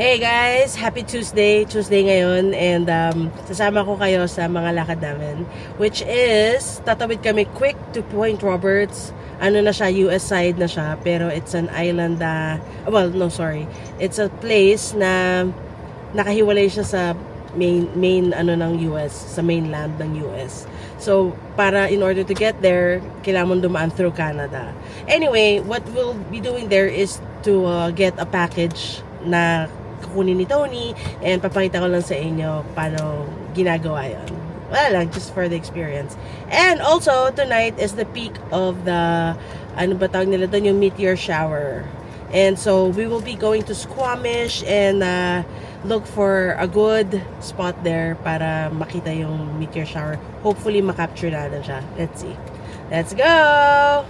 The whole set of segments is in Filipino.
Hey guys! Happy Tuesday! Tuesday ngayon and sasama ko kayo sa mga lakad namin which is, tatawid kami quick to Point Roberts. Ano na siya, US side na siya pero it's an island well, no, sorry. It's a place na nakahiwalay siya sa main ano ng US, sa mainland ng US. So, in order to get there, kailangan mo dumaan through Canada. Anyway, what we'll be doing there is to get a package na kukunin ni Tony and papakita ko lang sa inyo paano ginagawa yon. Wala lang, just for the experience. And also, tonight is the peak of the, ano ba tawag nila doon, yung meteor shower. And so, we will be going to Squamish and look for a good spot there para makita yung meteor shower. Hopefully, makapture natin siya. Let's see. Let's go!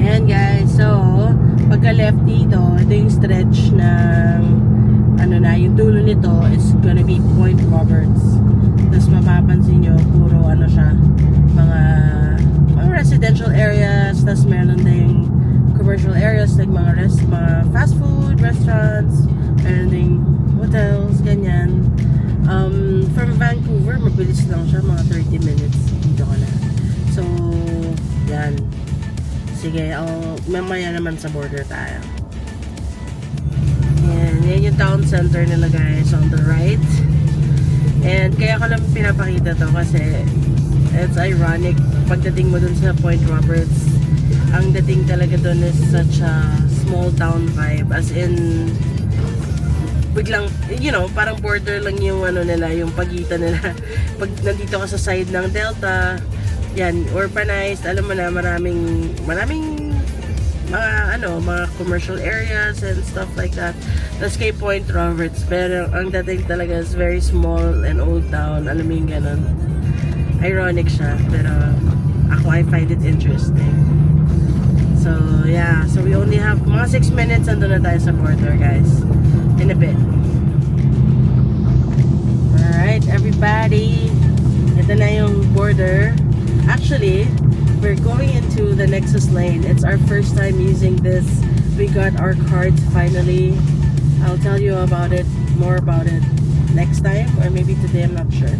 Ayan guys, so pagka left dito, ito yung stretch ng yung dulo nito is gonna be Point Roberts. Tapos mapapansin nyo, puro siya, mga residential areas, tapos meron din commercial areas like mga fast food restaurants, meron din hotels, ganyan. From Vancouver, mabilis lang siya, mga 30 minutes dito ka na. So, yan. Sige, mamaya naman sa border tayo. Yan yung town center nila guys on the right. And kaya ko lang pinapakita to kasi it's ironic. Pagdating mo dun sa Point Roberts, ang dating talaga dun is such a small town vibe. As in, biglang, parang border lang yung nila, yung pagitan nila. Pag nandito ka sa side ng Delta, yan, urbanized, alam mo na, maraming mga commercial areas and stuff like that. Tapos kay Point Roberts, pero ang dating talaga is very small and old town, alam mo yung ganun. Ironic siya, pero I find it interesting. So, yeah, so we only have mga 6 minutes, andun na tayo sa border, guys. In a bit. Alright, everybody. Ito na yung border. Actually, we're going into the Nexus lane. It's our first time using this. We got our cards finally. I'll tell you more about it next time, or maybe today, I'm not sure.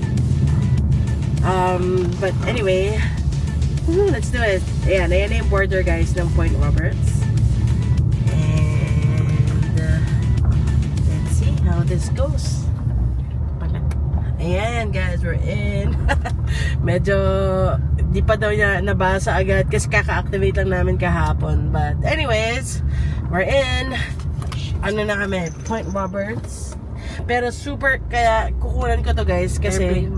But anyway, let's do it. Ayan yung border guys ng Point Roberts. And let's see how this goes. Ayan guys, we're in. Medyo di pa daw niya nabasa agad kasi kaka-activate lang namin kahapon. But anyways, we're in. Ano na kami? Point Roberts. Pero super, kaya kukunan ko to guys kasi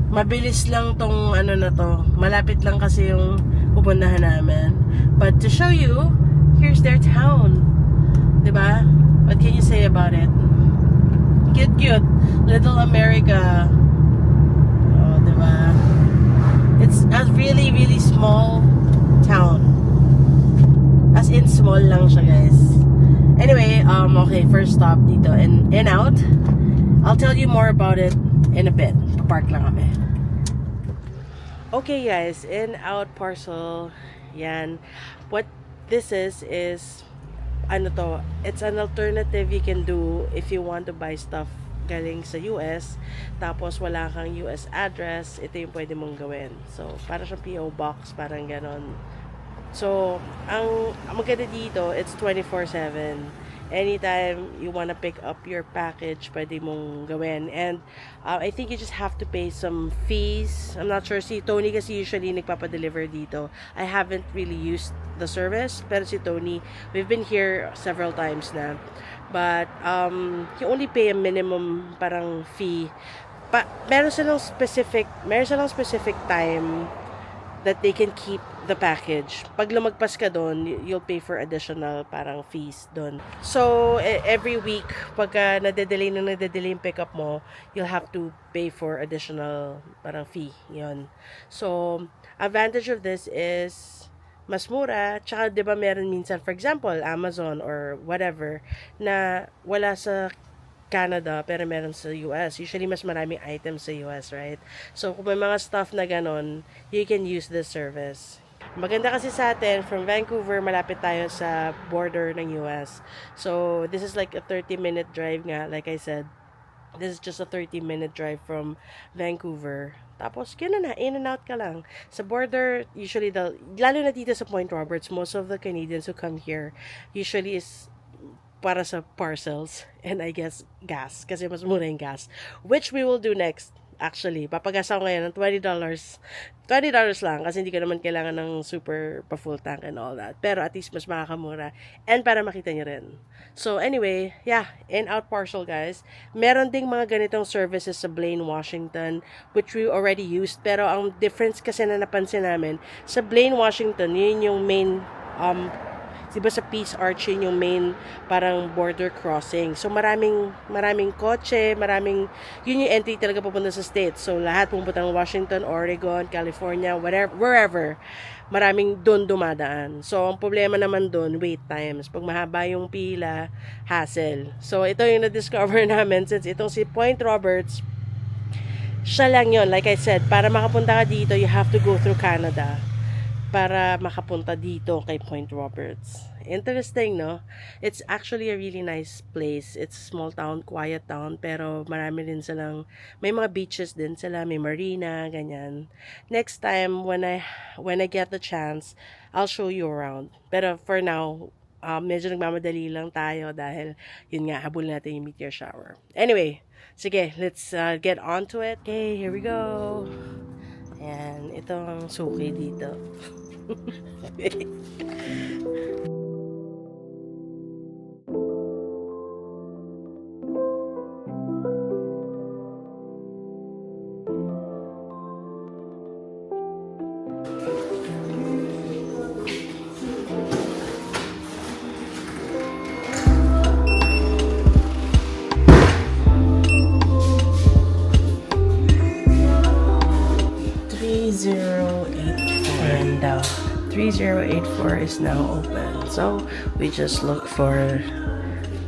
mabilis lang tong na to. Malapit lang kasi yung pupuntahan namin. But to show you, here's their town. Diba? What can you say about it? Cute. Little America. Oh, diba? It's a really, really small town. As in, small lang siya, guys. Anyway, okay, first stop dito. In out. I'll tell you more about it in a bit. Park lang kami. Okay, guys. In out parcel. Yan. What this is it's an alternative you can do if you want to buy stuff galing sa US, tapos wala kang US address, ito yung pwede mong gawin. So, para siyang PO box, parang ganon. So, ang maganda dito, it's 24/7. Anytime you wanna pick up your package, pwede mong gawin. And I think you just have to pay some fees. I'm not sure. Si Tony kasi usually nagpapadeliver dito. I haven't really used the service, pero si Tony, we've been here several times na. But you only pay a minimum parang fee. Meron silang specific time that they can keep the package. Pag lumagpas ka doon, you'll pay for additional parang fees doon. So, every week, pagka nade-delay yung pickup mo, you'll have to pay for additional parang fee. Yun. So, advantage of this is mas mura. Tsaka, di ba, meron minsan, for example, Amazon or whatever, na wala sa Canada, pero meron sa US. Usually, mas maraming items sa US, right? So, kung may mga stuff na ganon, you can use this service. Maganda kasi sa atin, from Vancouver, malapit tayo sa border ng US. So, this is like a 30-minute drive nga, like I said. This is just a 30-minute drive from Vancouver. Tapos, gano'n na, in and out ka lang. Sa border, usually, lalo na dito sa Point Roberts, most of the Canadians who come here, usually is para sa parcels and I guess gas kasi mas mura yung gas, which we will do next. Actually, papagas ako ngayon ng $20 lang kasi hindi ko naman kailangan ng super pa-full tank and all that, pero at least mas makakamura and para makita nyo rin. So anyway, yeah, in-out parcel guys. Meron ding mga ganitong services sa Blaine, Washington, which we already used, pero ang difference kasi na napansin namin sa Blaine, Washington, yun yung main diba sa Peace Arch yun yung main parang border crossing. So maraming kotse, yun yung entry talaga papunta sa States. So lahat pupunta ng Washington, Oregon, California, wherever. Maraming doon dumadaan. So ang problema naman doon, wait times. Pag mahaba yung pila, hassle. So ito yung na-discover namin since itong si Point Roberts, siya lang yun. Like I said, para makapunta ka dito, you have to go through Canada para makapunta dito kay Point Roberts. Interesting, no? It's actually a really nice place. It's a small town, quiet town, pero marami din silang, may mga beaches din sila, may marina, ganyan. Next time, when I get the chance, I'll show you around. Pero for now, medyo nagmamadali lang tayo dahil, yun nga, habol natin yung meteor shower. Anyway, sige, let's get on to it. Okay, here we go. Ayan, ito ang suki dito. And 3084 is now open. So we just look for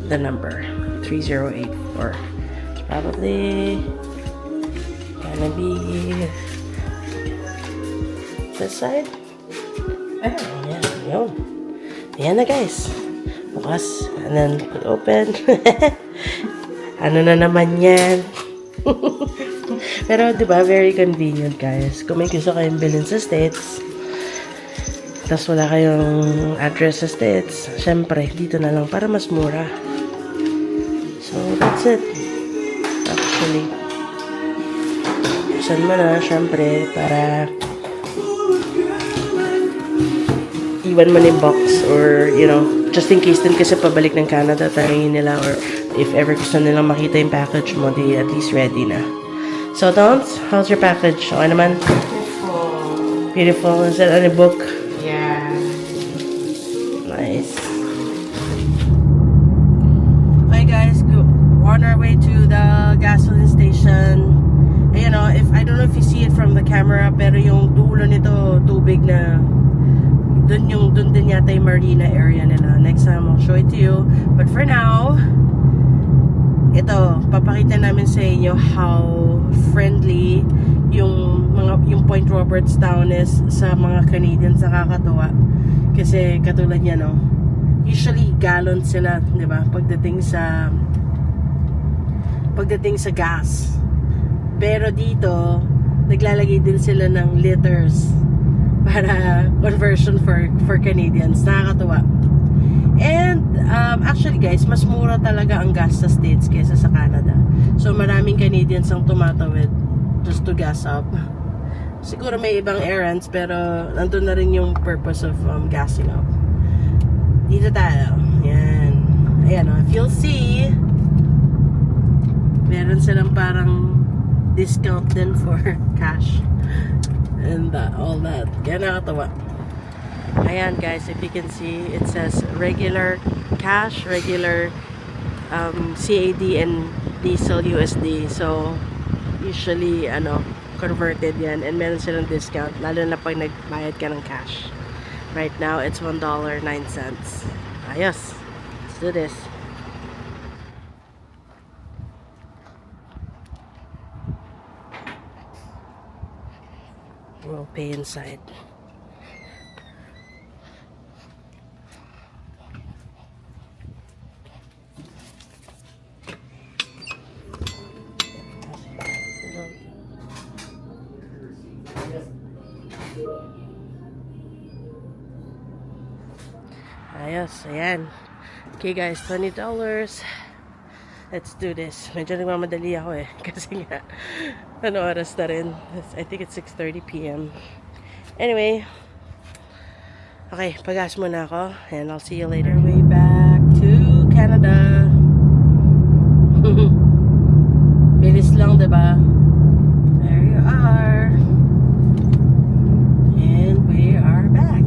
the number 3084. It's probably gonna be this side. Ayan na guys. Bukas. And then put open. Ano na naman yan? Pero diba, very convenient guys. Kung may gusto kayong bilhin sa States, tapos wala kayong address sa States, syempre, dito na lang para mas mura. So, that's it. Actually, saan mo na, syempre, para iwan mo na yung box or, you know, just in case din kasi pabalik ng Canada, tangingin nila or if ever gusto nilang makita yung package mo, di at least ready na. So, Dons, how's your package? Okay naman? Beautiful. Beautiful. Is that on a book? Yeah. Nice. Okay, guys, we're on our way to the gasoline station. And, you know, I don't know if you see it from the camera, pero yung dulo nito, tubig na, dun din yata yung marina area nila. Next time, I'll show it to you. But for now, ito, papakita namin sa inyo how friendly yung Point Roberts town is sa mga Canadians. Nakakatuwa kasi katulad niya, no, usually gallon sila, di ba, pagdating sa gas, pero dito naglalagay din sila ng liters para conversion for Canadians. Nakakatuwa. And actually guys, mas mura talaga ang gas sa States kaysa sa Canada. So maraming Canadians ang tumatawid just to gas up. Siguro may ibang errands, pero nandun na rin yung purpose of gassing up. Dito tayo. Yan. Ayan o. If you'll see, meron silang parang discount din for cash. And all that. Kaya nakatawa. Ayan guys, if you can see, it says regular cash, regular CAD and diesel USD. So usually converted yan, and meron silang discount lalo na pag nagbayad ka ng cash. Right now, it's $1.09. Ayos. Let's do this. We'll pay inside. Ayos, ayan. Okay guys, $20. Let's do this. Medyo nagmamadali ako eh. Kasi nga, ano oras na rin? I think it's 6:30 p.m. Anyway, okay, pagas muna ako. And I'll see you later. Way back to Canada. Bilis lang, diba? There you are. And we are back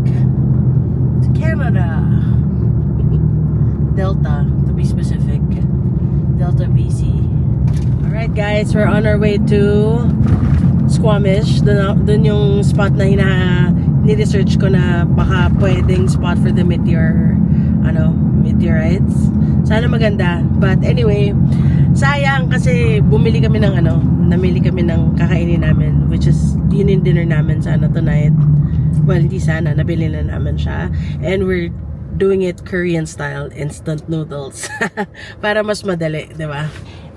to Canada. Delta, to be specific. Delta BC. Alright guys, we're on our way to Squamish. Dun yung spot na ni-research ko na baka pwedeng spot for the meteorites. Sana maganda. But anyway, sayang kasi namili kami ng kakainin namin, which is yun yung dinner namin sana tonight. Well, hindi sana, nabili na namin siya. And we're doing it Korean style, instant noodles. Para mas madali, di ba?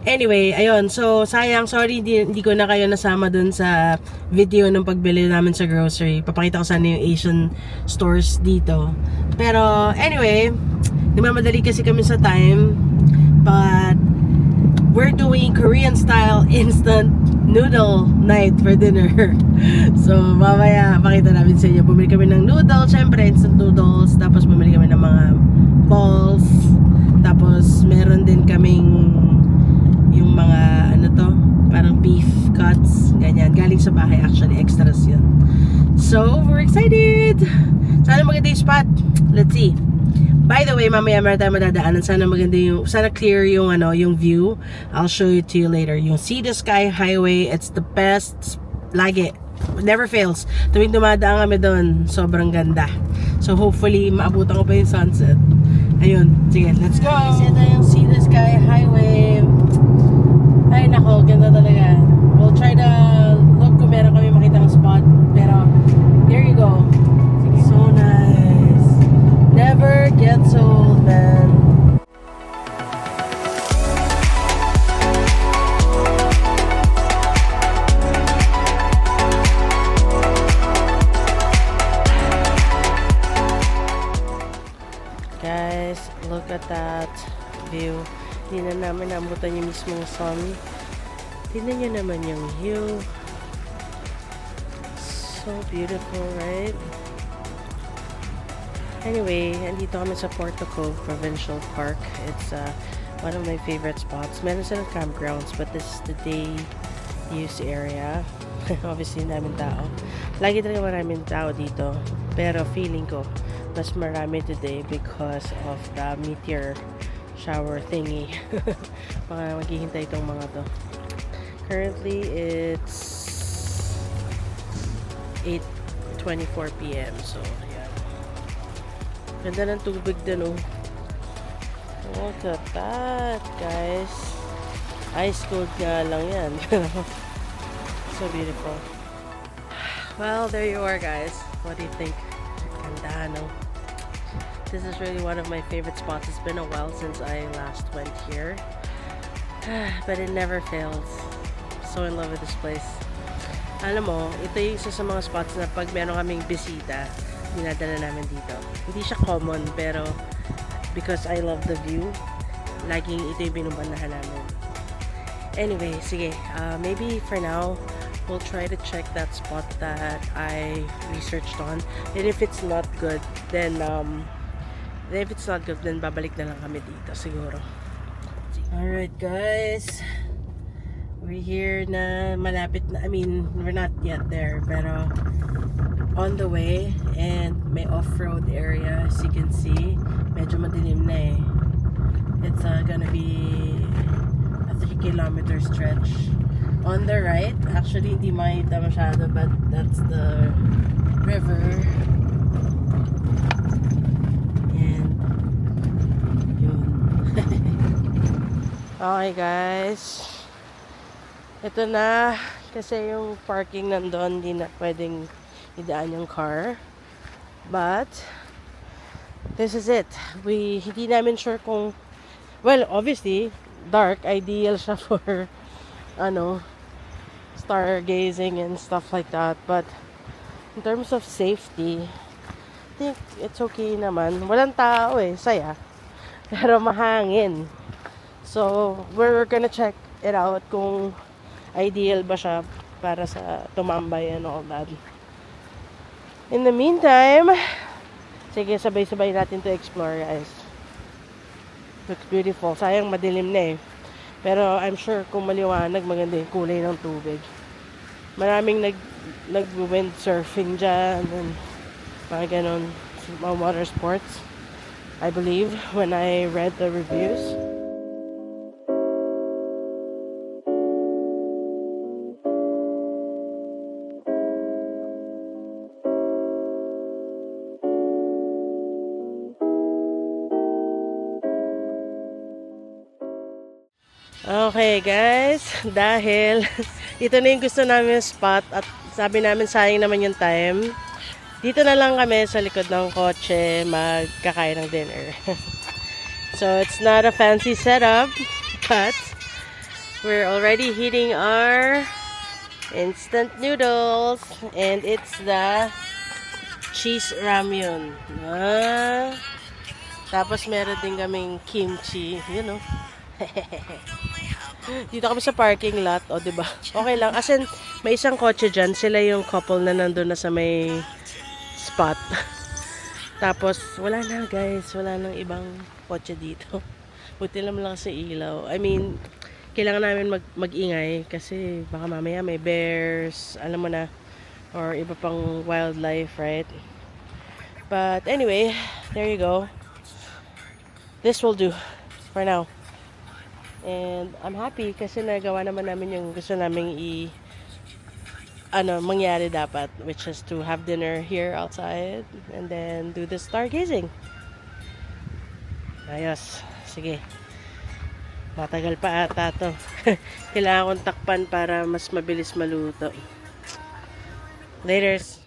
Anyway, ayun. So, sayang. Sorry, hindi ko na kayo nasama dun sa video ng pagbili namin sa grocery. Papakita ko sana yung Asian stores dito. Pero, anyway, nagmamadali kasi kami sa time. But, we're doing Korean style instant noodle night for dinner. So, mamaya, pakita namin sa inyo. Bumili kami ng noodles, syempre, instant noodles. Tapos, bumili kami ng mga balls. Tapos, meron din kaming yung mga, parang beef cuts. Ganyan. Galing sa bahay, actually. Extras yun. So, we're excited! Sana maganda yung spot. Let's see. By the way, mamaya meron tayo madadaanan. Sana clear yung view. I'll show it to you later. Yung Sea to Sky Highway, it's the best. Lagi. Never fails. Tuwing dumadaan kami doon, sobrang ganda. So hopefully, maabutan ko pa yung sunset. Ayun. Sige, let's go! Ito yung Sea to Sky Highway. Ay, nako. Ganda talaga. We'll try to look kung meron kami makita ng spot. Pero, here you go. Sige. So nice. Never gets old, man. Guys, look at that view. Hindi na namin naabutan yung mismong sun. Tingnan nyo naman yung view. So beautiful, right? Anyway, andito kami sa Porto Cove Provincial Park. It's one of my favorite spots. Meron silang campgrounds, but this is the day use area. Obviously, namin tao. Lagi talaga maraming tao dito. Pero feeling ko, mas marami today because of the meteor shower thingy. Mga maghihintay itong mga to. Currently, it's 8:24 p.m. So, ayan. Ganda ng tubig din, oh. Look at that, guys. Ice cold nga lang yan. So beautiful. Well, there you are, guys. What do you think? Ganda, no? This is really one of my favorite spots. It's been a while since I last went here. But it never fails. So in love with this place. Alam mo, ito yung isa sa mga spots na pag meron kaming bisita, dinadala namin dito. Hindi siya common, pero because I love the view, laging ito yung binubanahan namin. Anyway, sige. Maybe for now, we'll try to check that spot that I researched on. And if it's not good, then babalik na lang kami dito siguro. Alright guys, we're here na malapit na, I mean, we're not yet there, pero on the way, and may off-road area, as you can see. Medyo madilim na eh. It's gonna be a 3-kilometer stretch. On the right, actually hindi makita masyado, but that's the river. And yun. Okay guys, ito na kasi yung parking nandun, hindi na pwedeng idaan yung car, but this is it. Hindi namin sure kung, well, obviously dark, ideal siya for stargazing and stuff like that, but in terms of safety, I think it's okay naman. Walang tao saya, pero mahangin. So, we're gonna check it out kung ideal ba siya para sa tumambay and all that. In the meantime, sige, sabay-sabay natin to explore, guys. Looks beautiful. Sayang madilim na pero I'm sure kung maliwanag, maganda yung kulay ng tubig. Maraming nag-windsurfing dyan and mga ganon, mga water sports, I believe, when I read the reviews. Okay guys, dahil ito na yung gusto namin spot at sabi namin sayang naman yung time, dito na lang kami sa likod ng kotse magkakain ng dinner. So it's not a fancy setup, but we're already heating our instant noodles and it's the cheese ramyun. Tapos meron din kaming kimchi, Dito kami sa parking lot, diba? Okay lang. As in, may isang kotse dyan. Sila yung couple na nandun na sa may spot. Tapos, wala na guys. Wala nang ibang kotse dito. Buti lang sa ilaw. I mean, kailangan namin mag-ingay kasi baka mamaya may bears, alam mo na, or iba pang wildlife, right? But anyway, there you go. This will do for now. And I'm happy kasi nagawa naman namin yung gusto naming mangyari dapat, which is to have dinner here outside and then do the stargazing. Ayos. Sige. Matagal pa ata to. Kailangan kong takpan para mas mabilis maluto. Laters.